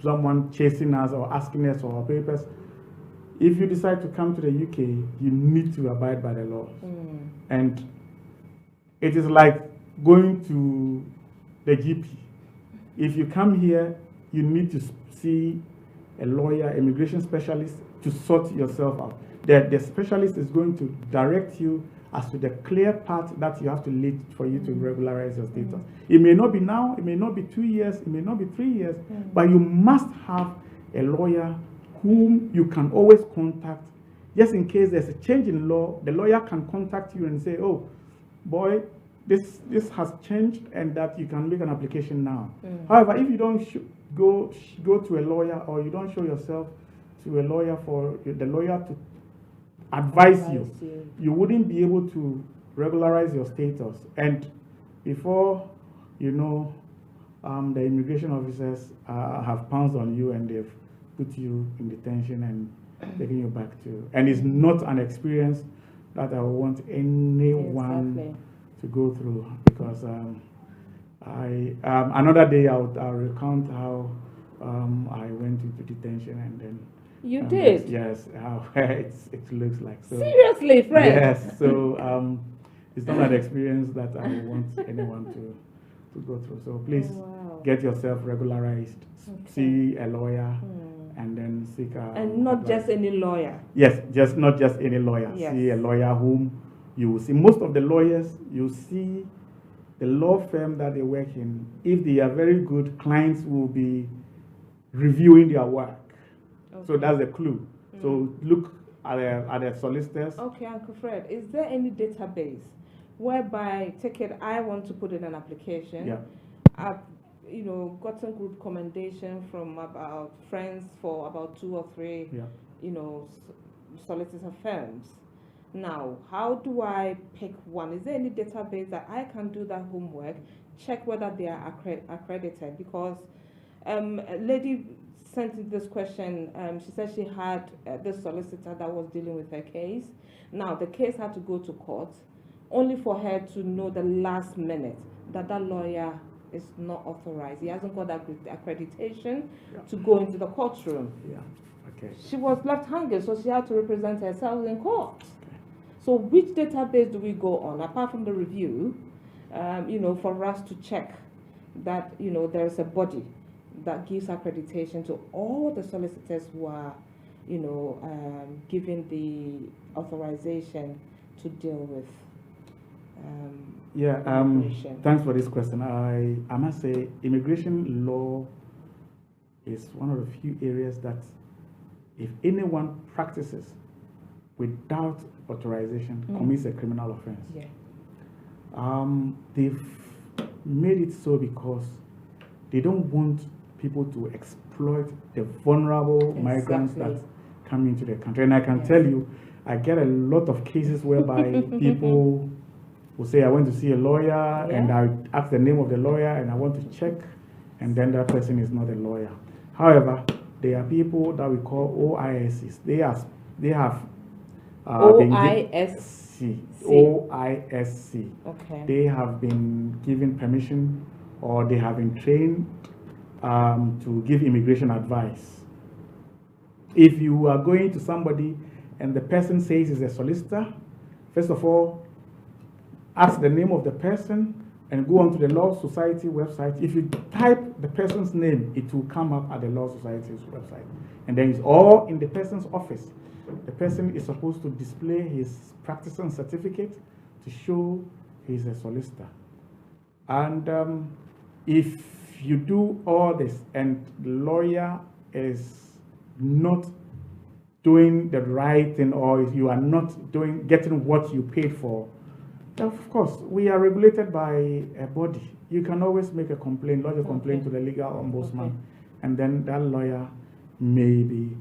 someone chasing us or asking us for our papers. If you decide to come to the UK, you need to abide by the laws. And it is like going to the GP. If you come here, you need to see a lawyer, immigration specialist, to sort yourself out. The specialist is going to direct you as to the clear path that you have to lead for you to regularize your status. It may not be now, it may not be 2 years, it may not be 3 years, but you must have a lawyer whom you can always contact. Just in case there's a change in law, the lawyer can contact you and say, oh, boy, this has changed, and that you can make an application now. However, if you don't go to a lawyer, or you don't show yourself to a lawyer for the lawyer to advise you, you wouldn't be able to regularize your status. And before you know, the immigration officers have pounced on you, and they've put you in detention and taken you back to. And it's not an experience that I want anyone to go through, because another day I'll recount how I went into detention, and then you did? Yes, how it looks like. So, seriously, Fred? Yes, so it's not an experience that I want anyone to go through. So please get yourself regularized, see a lawyer, and then seek and not advice. Just any lawyer. Yes, not just any lawyer. Yes. See a lawyer whom you will see. Most of the lawyers, you see the law firm that they work in. If they are very good, clients will be reviewing their work. So that's a clue. So look at the solicitors. Okay, Uncle Fred, is there any database whereby, take it, I want to put in an application? Yeah. I've, you know, gotten good commendation from about friends for about 2 or 3, you know, solicitor firms. Now, how do I pick one? Is there any database that I can do that homework, check whether they are accredited? Because a lady sent in this question. She said she had this solicitor that was dealing with her case. Now, the case had to go to court, only for her to know the last minute that that lawyer is not authorized. He hasn't got that accreditation to go into the courtroom. She was left hanging, so she had to represent herself in court. So which database do we go on, apart from the review, you know, for us to check that, you know, there's a body that gives accreditation to all the solicitors who are, you know, given the authorization to deal with immigration? Thanks for this question. I must say, immigration law is one of the few areas that if anyone practices without authorization, commits a criminal offense. They've made it so because they don't want people to exploit the vulnerable migrants that come into the country. And I can tell you, I get a lot of cases whereby people will say, I want to see a lawyer, and I ask the name of the lawyer, and I want to check, and then that person is not a lawyer. However, there are people that we call OISCs. They have OISC. Okay. They have been given permission, or they have been trained to give immigration advice. If you are going to somebody and the person says he's a solicitor, first of all, ask the name of the person and go onto the Law Society website. If you type the person's name, it will come up at the Law Society's website. And then it's all in the person's office. The person is supposed to display his practicing certificate to show he's a solicitor. And if you do all this and the lawyer is not doing the right thing, or if you are not getting what you paid for, of course, we are regulated by a body. You can always make a complaint, lodge a complaint to the legal ombudsman, and then that lawyer may be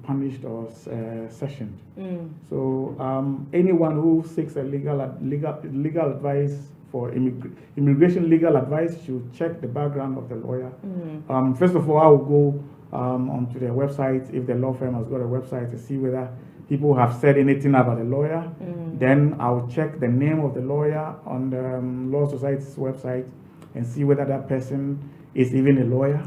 punished or sessioned. So anyone who seeks a legal advice for immigration legal advice should check the background of the lawyer. First of all, I will go onto their website, if the law firm has got a website, to see whether people have said anything about the lawyer. Then I'll check the name of the lawyer on the Law Society's website and see whether that person is even a lawyer.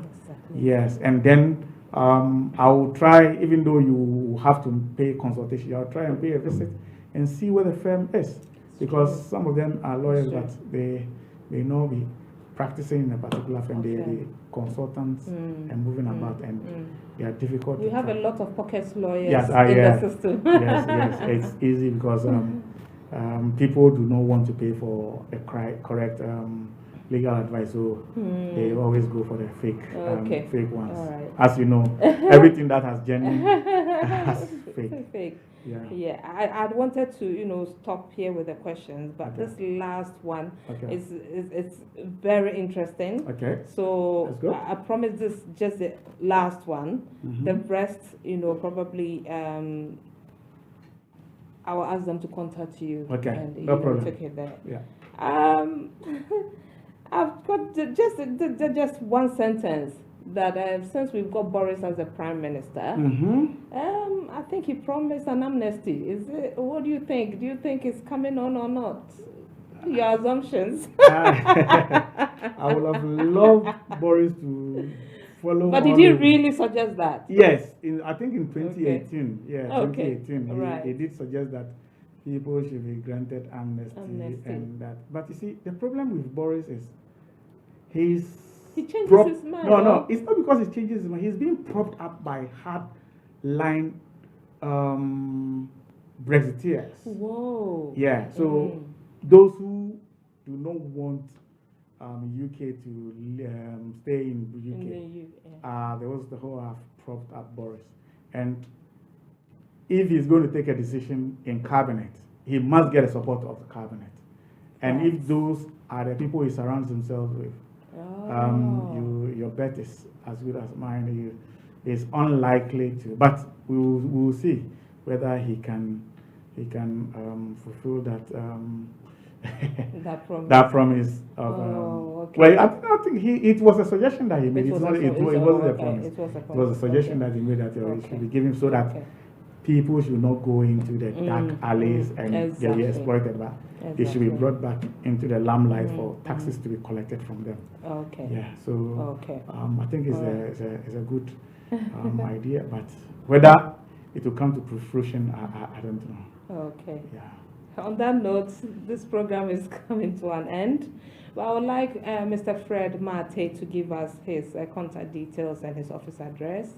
Yes, and then I will try, even though you have to pay consultation, I'll try and pay a visit and see where the firm is, because some of them are lawyers that they may not be practicing in a particular firm. They are consultants and moving about, and they are difficult. We have a lot of pocket lawyers in the system. yes, it's easy because people do not want to pay for a correct legal advice, so they always go for the fake ones. Right. As you know, everything that has genuine has fake. Yeah. I wanted to stop here with the questions, but this last one is it's very interesting. Okay. So I promise this just the last one. The rest, probably I will ask them to contact you. Okay. And no problem. take it there. Yeah. I've got just one sentence that since we've got Boris as the Prime Minister, I think he promised an amnesty. What do you think? Do you think it's coming on or not? Your assumptions. I would have loved Boris to follow. But did he really suggest that? Yes, I think in 2018. Yeah, 2018. He did suggest that people should be granted amnesty. And that. But you see, the problem with Boris is he changes his mind. No, it's not because he changes his mind. He's being propped up by hardline Brexiteers. Whoa. Yeah, so those who do not want UK to stay in UK, those who have propped up Boris. And if he's going to take a decision in cabinet, he must get the support of the cabinet. And if those are the people he surrounds himself with, your bet is as good as mine. Is unlikely to, but we'll see whether he can fulfill that that promise of. Well, I think it was a suggestion that he made. It wasn't a promise. It was a suggestion that he made that it should be given so that people should not go into the dark alleys and get exploited, but they should be brought back into the limelight for taxes to be collected from them. Yeah. So I think it's a good idea, but whether it will come to fruition, I don't know. Yeah. On that note, this program is coming to an end. But I would like Mr. Fred Martey to give us his contact details and his office address.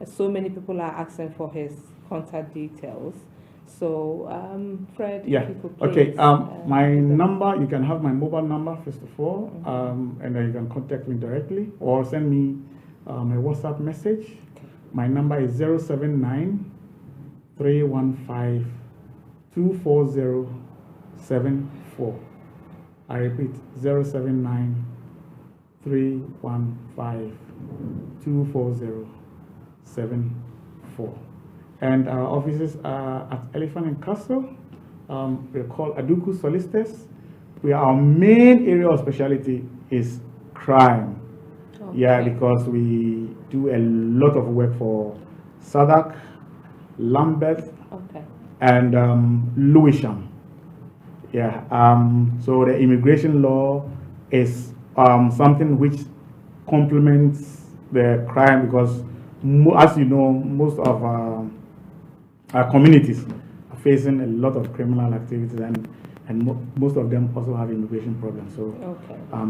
So many people are asking for his contact details. So, Fred, if you could please, my number, you can have my mobile number, first of all, and then you can contact me directly or send me a WhatsApp message. My number is 079 315 24074. I repeat, 079 315 24074. And our offices are at Elephant and Castle. We're called Aduku Solicitors. Our main area of specialty is crime. Yeah, because we do a lot of work for Southwark, Lambeth, and Lewisham. Yeah. So the immigration law is something which complements the crime, because as you know, most of our communities are facing a lot of criminal activities, and most of them also have immigration problems. So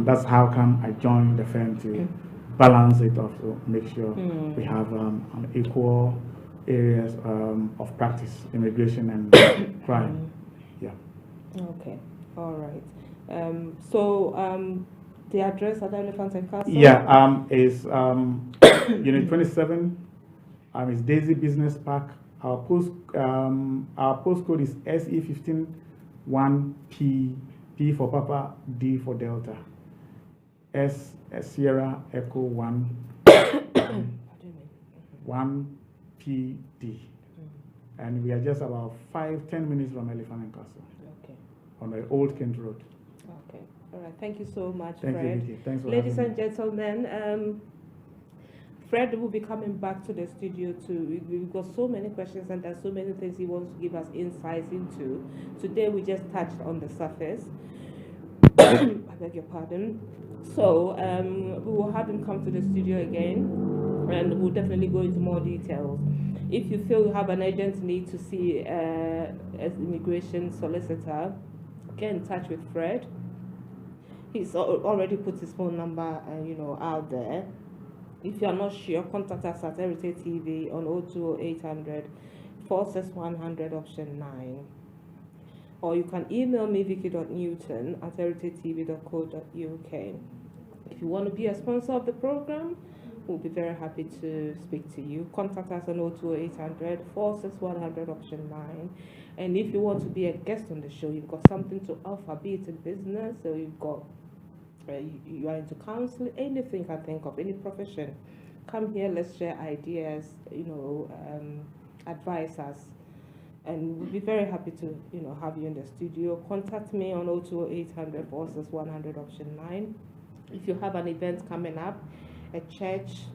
that's how come I joined the firm, to balance it off, to make sure we have an equal areas of practice, immigration and crime. Yeah. Okay. All right. So the address at Elephant and Castle? Yeah. Is Unit 27, It's Daisy Business Park. Our postcode is SE151P, P for Papa, D for Delta. Sierra Echo 1PD. And we are just about 5-10 minutes from Elephant and Castle. Okay. On the Old Kent Road. Okay. All right. Thank you so much, Thank Fred. you, Vicky. Thanks for Ladies having and me. gentlemen, Fred will be coming back to the studio too. We've got so many questions and there's so many things he wants to give us insights into. Today we just touched on the surface. I beg your pardon. So we will have him come to the studio again and we'll definitely go into more details. If you feel you have an urgent need to see an immigration solicitor, get in touch with Fred. He's already put his phone number out there. If you are not sure, contact us at Heritage TV on 020-800 46100 option 9. Or you can email me vicky.newton@heritagetv.co.uk. If you want to be a sponsor of the program, we'll be very happy to speak to you. Contact us on 020-800 46100 option 9. And if you want to be a guest on the show, you've got something to offer, be it in business or you are into counseling, anything you can think of, any profession, come here, let's share ideas, advise us. And we'll be very happy to, have you in the studio. Contact me on 020-800 46100 option 9. If you have an event coming up, a church,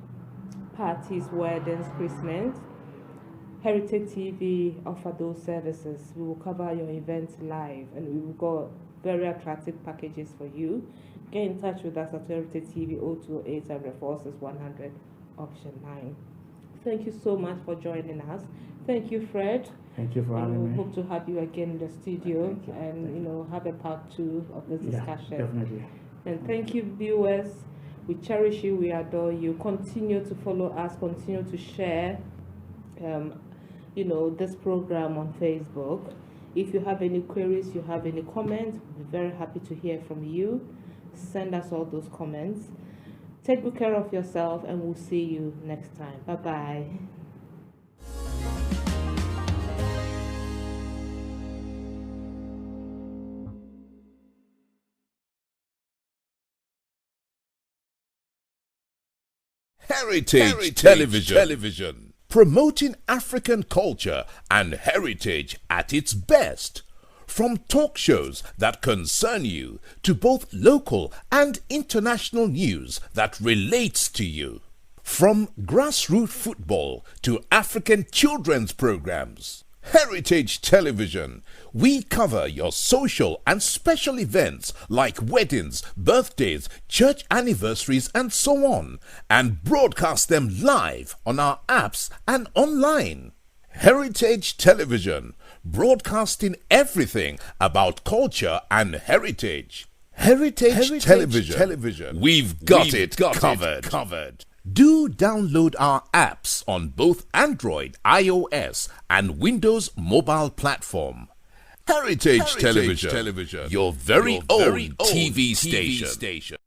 parties, weddings, Christmas, Heritage TV offer those services. We will cover your events live and we've got very attractive packages for you. Get in touch with us at Heritage TV 02800 46100 option 9. Thank you so much for joining us. Thank you, Fred. Thank you for having me. We hope to have you again in the studio and have a part 2 of this discussion. Yeah, definitely. And thank you, viewers. We cherish you, we adore you. Continue to follow us, continue to share this program on Facebook. If you have any queries, you have any comments, we'll be very happy to hear from you. Send us all those comments. Take good care of yourself and we'll see you next time. Bye-bye. Heritage Television. Promoting African culture and heritage at its best. From talk shows that concern you to both local and international news that relates to you. From grassroots football to African children's programs. Heritage Television. We cover your social and special events like weddings, birthdays, church anniversaries and so on, and broadcast them live on our apps and online. Heritage Television, broadcasting everything about culture and heritage. Heritage Television. We've got it covered. Do download our apps on both Android, iOS, and Windows mobile platform. Heritage Television, your very own TV station.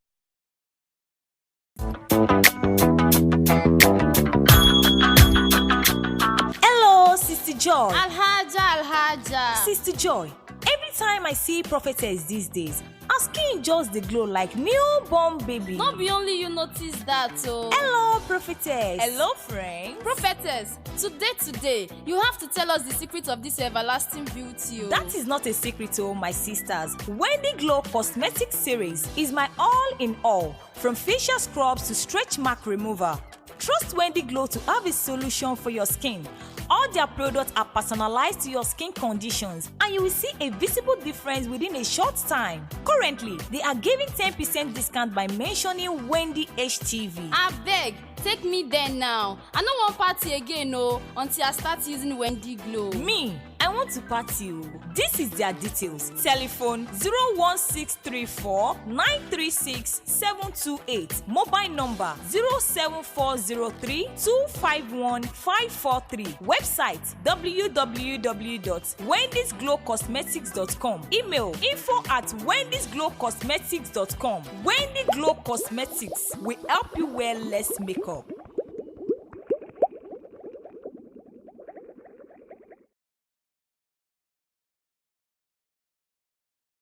Hello, Sister Joy. Alhaja. Sister Joy, every time I see prophetess these days, her skin just dey glow like newborn baby. Not be only you notice that, oh. Hello, prophetess. Hello, friend. Prophetess, today, you have to tell us the secret of this everlasting beauty, oh. That is not a secret, oh, my sisters. Wendy Glow Cosmetic Series is my all-in-all, from facial scrubs to stretch mark remover. Trust Wendy Glow to have a solution for your skin. All their products are personalized to your skin conditions and you will see a visible difference within a short time. Currently, they are giving 10% discount by mentioning Wendy HTV. Abeg, take me there now. I no wan party again, oh, until I start using Wendy Glow. Me, I want to party. This is their details. Telephone 01634 936 728. Mobile number 07403 251 543. Website www.wendysglowcosmetics.com. Email info@wendysglowcosmetics.com. Wendy Glow Cosmetics will help you wear less makeup.